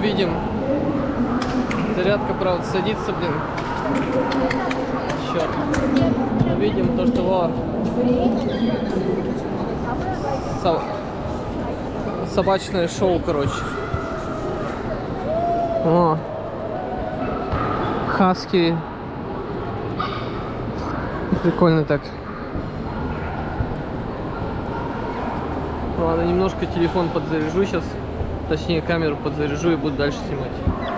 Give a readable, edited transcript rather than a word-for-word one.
увидим. Зарядка, правда, садится, блин. Черт. Увидим то, что собачное шоу, короче. О, хаски. Прикольно так. Ладно, немножко телефон подзаряжу сейчас. Точнее, камеру подзаряжу и буду дальше снимать.